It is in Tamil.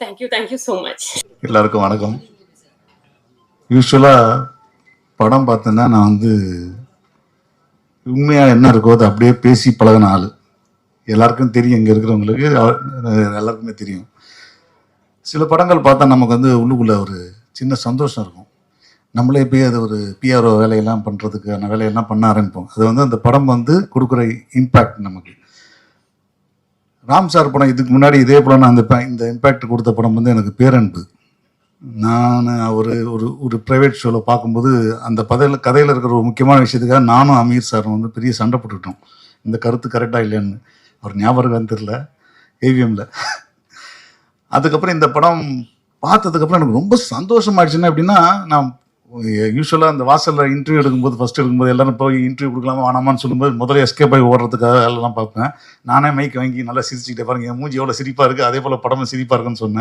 Thank you so much. எல்லாருக்கும் வணக்கம். யூஸ்வலாக படம் பார்த்தேன்னா நான் வந்து உண்மையாக என்ன இருக்கோ அதை அப்படியே பேசி பழகின ஆள். எல்லாருக்கும் தெரியும், இங்கே இருக்கிறவங்களுக்கு எல்லாருக்குமே தெரியும். சில படங்கள் பார்த்தா நமக்கு வந்து உள்ளுக்குள்ளே ஒரு சின்ன சந்தோஷம் இருக்கும். நம்மளே போய் அது ஒரு பிஆர்ஓ வேலையெல்லாம் பண்ணுறதுக்கான வேலையெல்லாம் பண்ண ஆரம்பிப்போம். அது வந்து அந்த படம் வந்து கொடுக்குற இம்பேக்ட் நமக்கு. ராம் சார் படம் இதுக்கு முன்னாடி இதே படம் நான் இந்த இம்பேக்ட் கொடுத்த படம் வந்து எனக்கு பேரன்பு. நான் ஒரு ஒரு ப்ரைவேட் ஷோவில் பார்க்கும்போது அந்த கதையில் இருக்கிற ஒரு முக்கியமான விஷயத்துக்காக நானும் அமீர் சாரும் வந்து பெரிய சண்டை போட்டுக்கிட்டோம். இந்த கருத்து கரெக்டாக இல்லைன்னு. அவர் ஞாபகம் தெரியல, ஏவிஎம்ல. அதுக்கப்புறம் இந்த படம் பார்த்ததுக்கப்புறம் எனக்கு ரொம்ப சந்தோஷமாயிடுச்சுன்னா எப்படின்னா, நான் யூஸ்வலாக அந்த வாசலில் இன்டர்வியூ ஃபஸ்ட் எடுக்கும்போது எல்லாரும் போய் இன்டர்வியூ கொடுக்கலாமா வேணாமான்னு சொல்லும்போது முதல்ல எஸ்கேப் ஆகி ஓடுறதுக்காக எல்லாம் பார்ப்பேன். நானே மைக் வாங்கி நல்லா சிரிச்சுக்கிட்டே பாருங்க, என் மூஞ்சி எவ்வளோ சிரிப்பாக இருக்குது, அதே போல் படமும் சிரிப்பாக இருக்குன்னு சொன்னேன்.